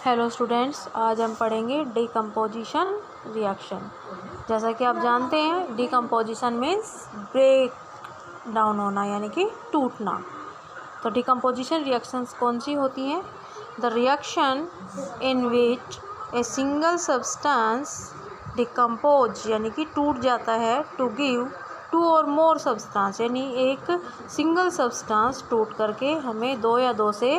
Hello students, आज हम पढ़ेंगे डिकम्पोजिशन रिएक्शन। जैसा कि आप जानते हैं, डिकम्पोजिशन मीन्स ब्रेक डाउन होना, यानी कि टूटना। तो डिकम्पोजिशन रिएक्शंस कौन सी होती हैं? The reaction in which a single substance decompose यानी कि टूट जाता है, टू गिव टू और मोर सब्सटेंस, यानी एक सिंगल सब्सटेंस टूट करके हमें दो या दो से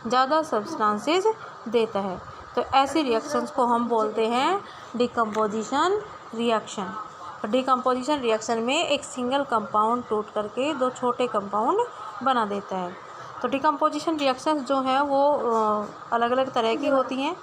ज़्यादा सब्सटेंसेस देता है। तो ऐसे रिएक्शंस को हम बोलते हैं डिकम्पोजिशन रिएक्शन। डिकम्पोजिशन रिएक्शन में एक सिंगल कंपाउंड टूट करके दो छोटे कंपाउंड बना देता है। तो डिकम्पोजिशन रिएक्शंस जो हैं वो अलग अलग तरह की होती हैं।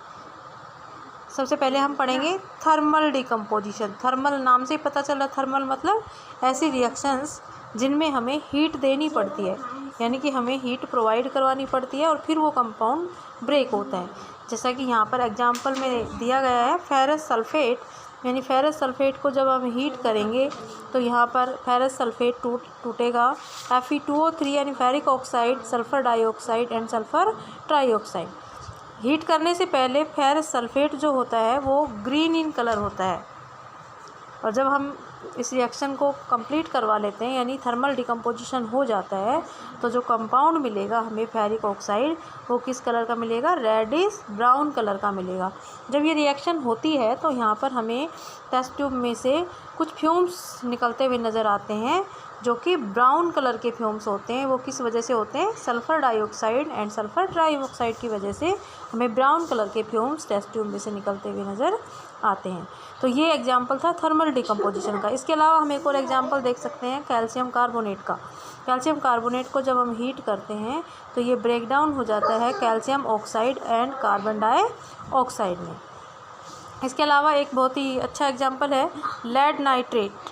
सबसे पहले हम पढ़ेंगे थर्मल डिकम्पोजिशन। थर्मल नाम से पता चल रहा है, थर्मल मतलब ऐसी रिएक्शंस जिनमें हमें हीट देनी पड़ती है, यानी कि हमें हीट प्रोवाइड करवानी पड़ती है और फिर वो कंपाउंड ब्रेक होता है। जैसा कि यहाँ पर एग्जांपल में दिया गया है फेरस सल्फेट, यानी फेरस सल्फेट को जब हम हीट करेंगे तो यहाँ पर फेरस सल्फेट टूटेगा। Fe2O3 यानी ferric oxide, sulphur dioxide and sulphur trioxide. Heat करने से पहले फेरस सल्फेट जो होता है वो ग्रीन इन कलर होता है, और जब हम इस रिएक्शन को कंप्लीट करवा लेते हैं यानी थर्मल डिकम्पोजिशन हो जाता है, तो जो कंपाउंड मिलेगा हमें फेरिक ऑक्साइड वो किस कलर का मिलेगा? रेडिश ब्राउन कलर का मिलेगा। जब ये रिएक्शन होती है तो यहाँ पर हमें टेस्ट ट्यूब में से कुछ फ्यूम्स निकलते हुए नज़र आते हैं, जो कि ब्राउन कलर के फ्यूम्स होते हैं। वो किस वजह से होते हैं? Sulphur dioxide and sulphur trioxide की वजह से हमें ब्राउन कलर के फ्यूम्स टेस्ट ट्यूब में से निकलते हुए नज़र आते हैं। तो ये एग्जांपल था थर्मल डिकम्पोजिशन का। इसके अलावा हम एक और एग्जांपल देख सकते हैं कैल्शियम कार्बोनेट का। कैल्शियम कार्बोनेट को जब हम हीट करते हैं तो ये ब्रेक डाउन हो जाता है calcium oxide and carbon dioxide में। इसके अलावा एक बहुत ही अच्छा एग्जांपल है lead nitrate.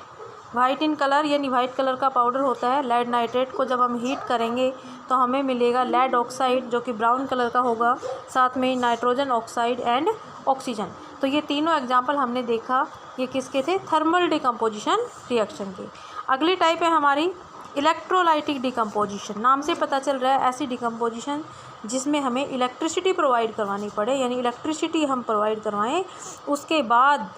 White in colour यानी वाइट कलर का पाउडर होता है। लेड नाइट्रेट को जब हम हीट करेंगे तो हमें मिलेगा लेड ऑक्साइड, जो कि ब्राउन कलर का होगा, साथ में नाइट्रोजन ऑक्साइड एंड ऑक्सीजन। तो ये तीनों एग्जांपल हमने देखा, ये किसके थे? थर्मल डिकम्पोजिशन रिएक्शन के। अगली टाइप है हमारी इलेक्ट्रोलाइटिक डिकम्पोजिशन। नाम से पता चल रहा है ऐसी डिकम्पोजिशन जिसमें हमें इलेक्ट्रिसिटी प्रोवाइड करवानी पड़े, यानी इलेक्ट्रिसिटी हम प्रोवाइड करवाएं उसके बाद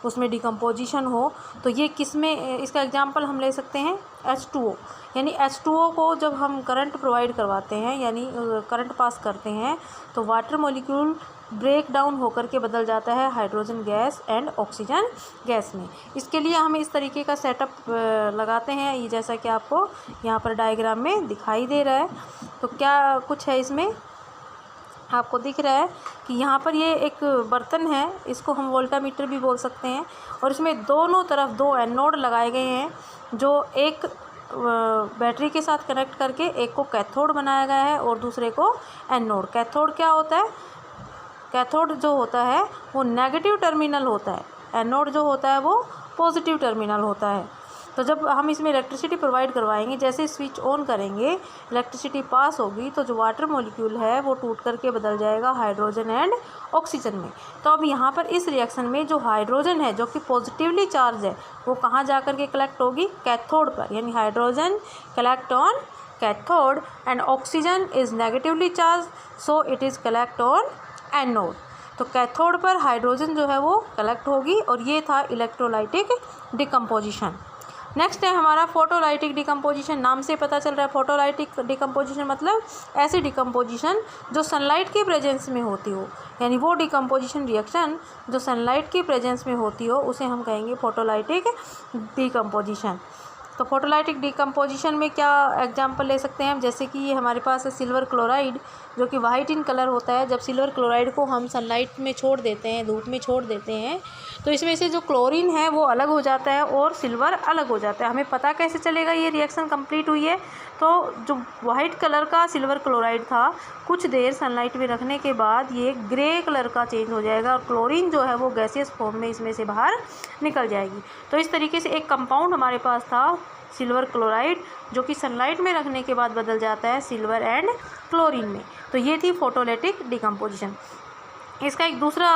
उसमें डिकम्पोजिशन हो। तो ये किस में? इसका एग्जांपल हम ले सकते हैं H2O, यानी H2O को जब हम करंट प्रोवाइड करवाते हैं यानी करंट पास करते हैं तो वाटर मॉलिक्यूल ब्रेक डाउन होकर के बदल जाता है hydrogen gas and oxygen gas में। इसके लिए हम इस तरीके का सेटअप लगाते हैं, ये जैसा कि आपको यहाँ पर डायग्राम में दिखाई दे रहा है। तो क्या कुछ है इसमें? आपको दिख रहा है कि यहाँ पर ये एक बर्तन है, इसको हम वोल्टामीटर भी बोल सकते हैं, और इसमें दोनों तरफ दो एनोड लगाए गए हैं, जो एक बैटरी के साथ कनेक्ट करके एक को कैथोड बनाया गया है और दूसरे को एनोड। कैथोड क्या होता है? कैथोड जो होता है वो नेगेटिव टर्मिनल होता है, एनोड जो होता है वो पॉजिटिव टर्मिनल होता है। तो जब हम इसमें इलेक्ट्रिसिटी प्रोवाइड करवाएंगे, जैसे स्विच ऑन करेंगे इलेक्ट्रिसिटी पास होगी तो जो वाटर मॉलिक्यूल है वो टूट करके बदल जाएगा हाइड्रोजन एंड ऑक्सीजन में। तो अब यहाँ पर इस रिएक्शन में जो हाइड्रोजन है, जो कि पॉजिटिवली चार्ज है, वो कहाँ जा कर के कलेक्ट होगी? कैथोड पर, यानी hydrogen collect on cathode and oxygen is negatively charge, so it is collect on anode. तो कैथोड पर हाइड्रोजन जो है वो कलेक्ट होगी, और ये था इलेक्ट्रोलाइटिक डिकम्पोजिशन। नेक्स्ट है हमारा फोटोलाइटिक डिकम्पोजिशन। नाम से पता चल रहा है फोटोलाइटिक डिकम्पोजिशन मतलब ऐसी डिकम्पोजिशन जो सनलाइट के प्रेजेंस में होती हो, यानी वो डिकम्पोजिशन रिएक्शन जो सनलाइट के प्रेजेंस में होती हो उसे हम कहेंगे फोटोलाइटिक डिकम्पोजिशन। तो फोटोलाइटिक डिकम्पोजिशन में क्या एग्जांपल ले सकते हैं हम? जैसे कि ये हमारे पास है सिल्वर क्लोराइड, जो कि वाइट इन कलर होता है। जब सिल्वर क्लोराइड को हम सनलाइट में छोड़ देते हैं, धूप में छोड़ देते हैं, तो इसमें से जो क्लोरीन है वो अलग हो जाता है और सिल्वर अलग हो जाता है। हमें पता कैसे चलेगा ये रिएक्शन कंप्लीट हुई है? तो जो वाइट कलर का सिल्वर क्लोराइड था, कुछ देर सनलाइट में रखने के बाद ये ग्रे कलर का चेंज हो जाएगा और क्लोरीन जो है वो गैसियस फॉर्म में इसमें से बाहर निकल जाएगी। तो इस तरीके से एक कंपाउंड हमारे पास था सिल्वर क्लोराइड, जो कि सनलाइट में रखने के बाद बदल जाता है सिल्वर एंड क्लोरीन में। तो ये थी फोटोलाइटिक डिकम्पोजिशन। इसका एक दूसरा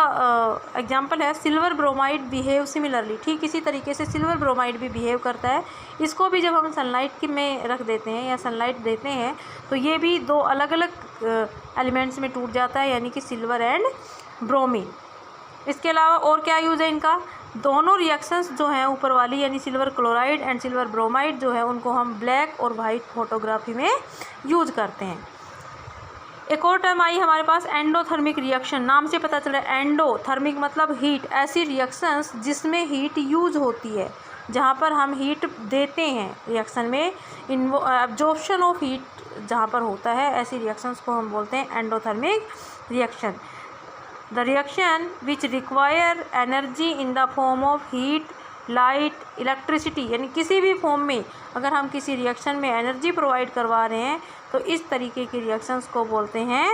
एग्जांपल है सिल्वर ब्रोमाइड बिहेव सिमिलरली। ठीक इसी तरीके से सिल्वर ब्रोमाइड भी बिहेव करता है। इसको भी जब हम सनलाइट में रख देते हैं या सनलाइट देते हैं तो ये भी दो अलग अलग एलिमेंट्स में टूट जाता है, यानी कि सिल्वर एंड ब्रोमीन। इसके अलावा और क्या यूज़ है इनका, दोनों रिएक्शंस जो हैं ऊपर वाली यानी silver chloride and silver bromide जो है उनको हम ब्लैक और वाइट फोटोग्राफी में यूज़ करते हैं। एक और टर्म आई हमारे पास एंडोथर्मिक रिएक्शन। नाम से पता चला एंडोथर्मिक मतलब हीट, ऐसी रिएक्शंस जिसमें हीट यूज होती है, जहाँ पर हम हीट देते हैं रिएक्शन में, एब्जॉर्प्शन ऑफ हीट जहाँ पर होता है, ऐसी रिएक्शंस को हम बोलते हैं endothermic reaction. The reaction which require energy in the form of heat, light, electricity, यानी किसी भी फॉर्म में अगर हम किसी रिएक्शन में एनर्जी प्रोवाइड करवा रहे हैं तो इस तरीके की रिएक्शंस को बोलते हैं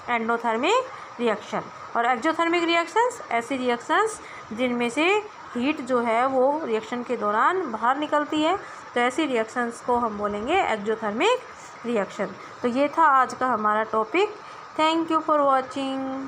एंडोथर्मिक रिएक्शन। और एक्सोथर्मिक रिएक्शंस ऐसी रिएक्शंस जिनमें से हीट जो है वो रिएक्शन के दौरान बाहर निकलती है, तो ऐसी रिएक्शंस को हम बोलेंगे एक्सोथर्मिक रिएक्शन। तो ये था आज का हमारा topic. Thank you for watching.